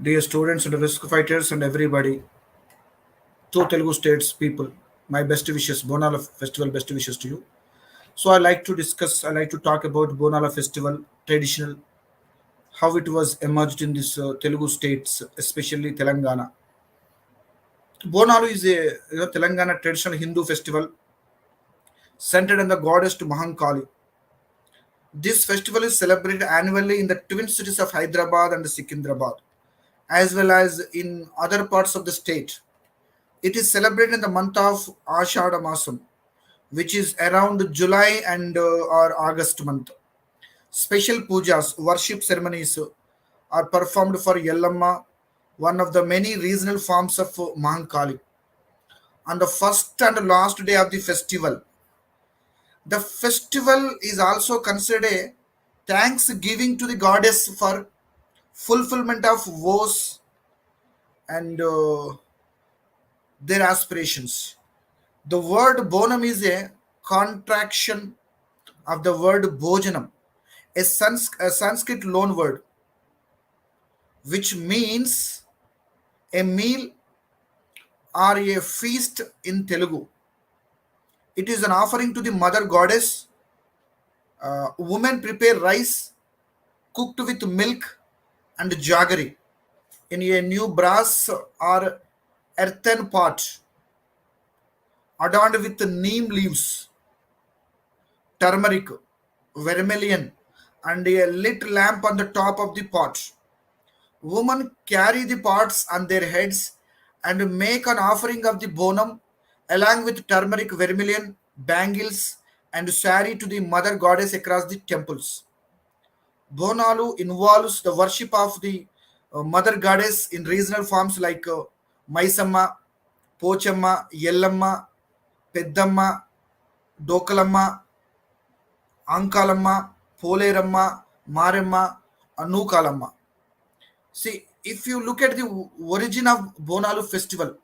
Dear students and risk fighters and everybody, two Telugu states people, my best wishes, Bonala festival best wishes to you. So I like to talk about Bonala festival, traditional, how it was emerged in this Telugu states, especially Telangana. Bonaalu is a Telangana traditional Hindu festival centered on the goddess to Mahankali. This festival is celebrated annually in the twin cities of Hyderabad and Secunderabad, as well as in other parts of the state. It is celebrated in the month of Ashada Masam, which is around July and or August month. Special pujas, worship ceremonies are performed for Yellamma, one of the many regional forms of Mahankali. On the first and last day of the festival, the festival is also considered a thanksgiving to the goddess for fulfillment of woes and their aspirations. The word bonum is a contraction of the word bhojanam, a Sanskrit loan word, which means a meal or a feast in Telugu. It is an offering to the mother goddess. Women prepare rice cooked with milk and jaggery in a new brass or earthen pot adorned with neem leaves, turmeric, vermilion, and a lit lamp on the top of the pot. Women carry the pots on their heads and make an offering of the bonum along with turmeric, vermilion, bangles, and sari to the mother goddess across the temples. Bonaalu involves the worship of the mother goddess in regional forms like Maisamma, Pochamma, Yellamma, Peddamma, Dokalamma, Ankalamma, Poleramma, Maremma, Anukalamma. See, if you look at the origin of Bonaalu festival,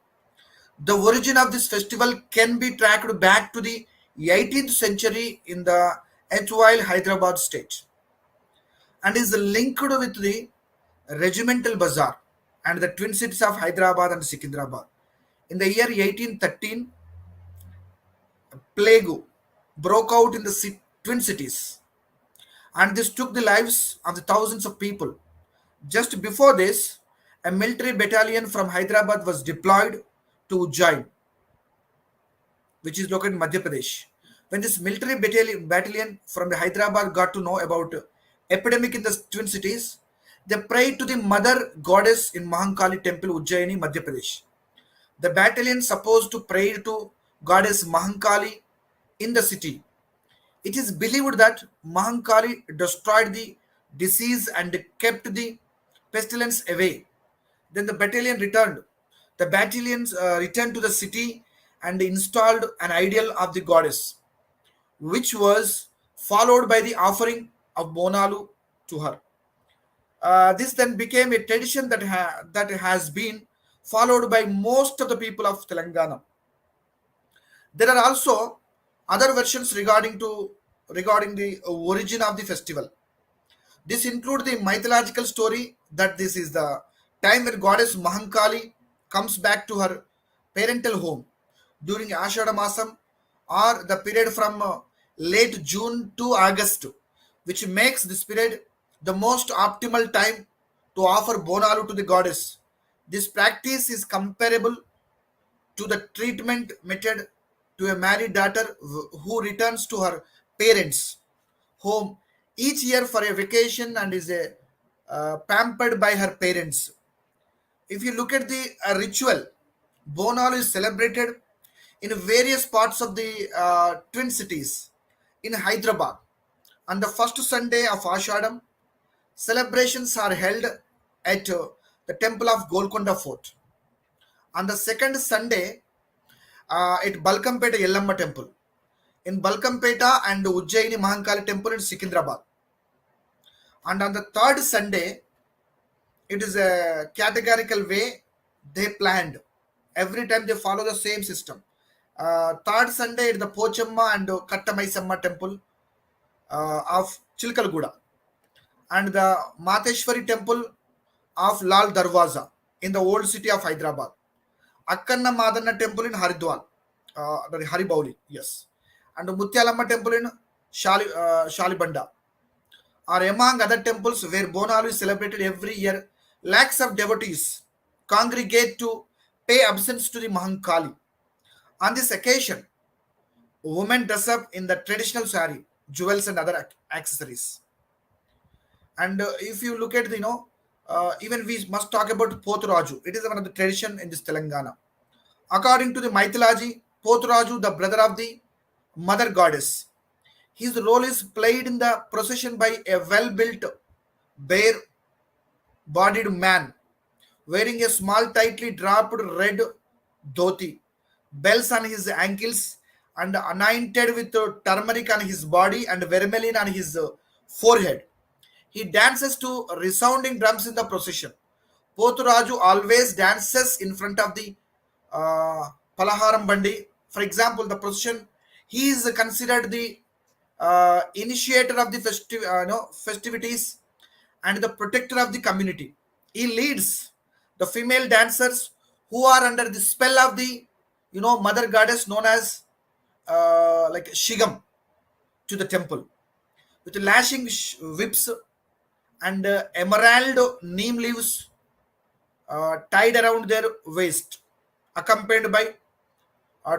the origin of this festival can be tracked back to the 18th century in the erstwhile Hyderabad state and is linked with the regimental bazaar and the twin cities of Hyderabad and Secunderabad. In the year 1813, plague broke out in the twin cities and this took the lives of the thousands of people. Just before this, a military battalion from Hyderabad was deployed to Ujjain, which is located in Madhya Pradesh. When this military battalion from the Hyderabad got to know about epidemic in the twin cities, they prayed to the mother goddess in Mahankali temple Ujjaini, Madhya Pradesh. The battalion supposed to pray to goddess Mahankali in the city. It is believed that Mahankali destroyed the disease and kept the pestilence away. Then the battalion returned. The battalions returned to the city and installed an idol of the goddess, which was followed by the offering of Bonaalu to her. This then became a tradition that has been followed by most of the people of Telangana. There are also other versions regarding the origin of the festival. This includes the mythological story that this is the time when goddess Mahankali comes back to her parental home during Ashada Masam or the period from late June to August, which makes this period the most optimal time to offer Bonalu to the goddess. This practice is comparable to the treatment method to a married daughter who returns to her parents' home each year for a vacation and is pampered by her parents. If you look at the ritual, Bonal is celebrated in various parts of the twin cities. In Hyderabad, on the first Sunday of Ashadam, celebrations are held at the temple of Golconda Fort. On the second Sunday, at Balkampeta Yellamma temple. In Balkampeta and Ujjaini Mahankali temple in Secunderabad. And on the third Sunday, it is a categorical way they planned. Every time they follow the same system. Third Sunday at the Pochamma and Kattamaisamma temple of Chilkalguda. And the Mateshwari temple of Lal Darwaza in the old city of Hyderabad. Akkanna Madanna temple in Haridwar, Haribauli, yes. And Mutyalamma temple in Shalibanda are among other temples where Bonaalu is celebrated every year. Lakhs of devotees congregate to pay obeisance to the Mahankali. On this occasion, women dress up in the traditional sari, jewels, and other accessories. And if you look at even we must talk about Poturaju. It is one of the tradition in this Telangana. According to the mythology, Poturaju, the brother of the mother goddess, his role is played in the procession by a well-built, bare-bodied man wearing a small, tightly dropped red dhoti, bells on his ankles, and anointed with turmeric on his body and vermilion on his forehead. He dances to resounding drums in the procession. Poturaju always dances in front of the Palaharam Bandi. For example, the procession, he is considered the initiator of the festivities and the protector of the community. He leads the female dancers who are under the spell of the mother goddess known as like Shigam to the temple with lashing whips and emerald neem leaves tied around their waist, accompanied by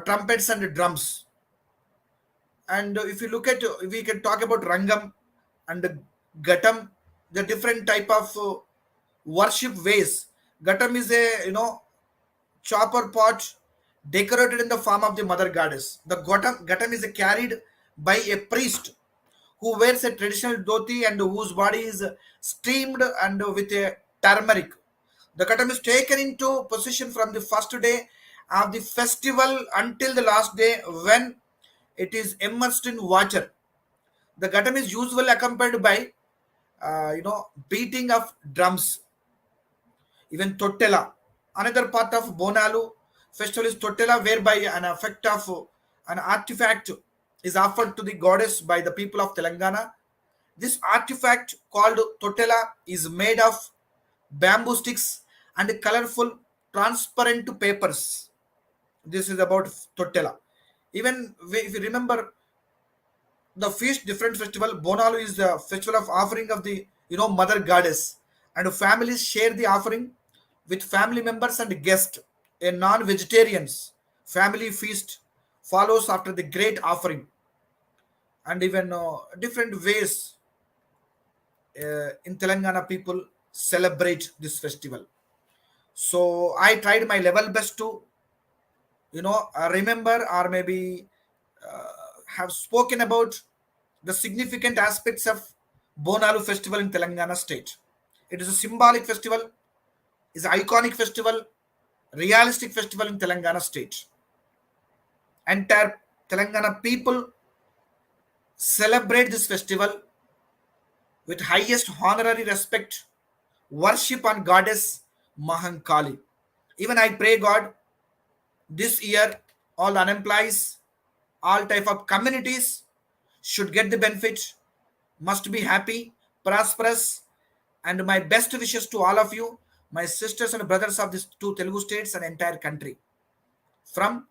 trumpets and drums. And if you look at, we can talk about Rangam and Gatam, the different type of worship ways. Gatam is a chopper pot decorated in the form of the mother goddess. The Gatam is carried by a priest who wears a traditional dhoti and whose body is steamed and with a turmeric. The Ghatam is taken into position from the first day of the festival until the last day when it is immersed in water. The Ghatam is usually accompanied by beating of drums, even Totela. Another part of Bonalu festival is Totela, whereby an effect of an artifact is offered to the goddess by the people of Telangana. This artifact called Totela is made of bamboo sticks and colorful transparent papers. This is about Totela. Even if you remember the feast different festival, Bonalu is the festival of offering of the mother goddess, and families share the offering with family members and guests. A non-vegetarians family feast follows after the great offering, and even different ways in Telangana people celebrate this festival. So I tried my level best to remember or maybe have spoken about the significant aspects of Bonalu festival in Telangana state. It is a symbolic festival, is an iconic festival, realistic festival in Telangana state. Entire Telangana people celebrate this festival with highest honorary respect, worship on goddess Mahankali. Even I pray God this year all unemployed, all type of communities should get the benefit, must be happy, prosperous, and my best wishes to all of you, my sisters and brothers of these two Telugu states and entire country. From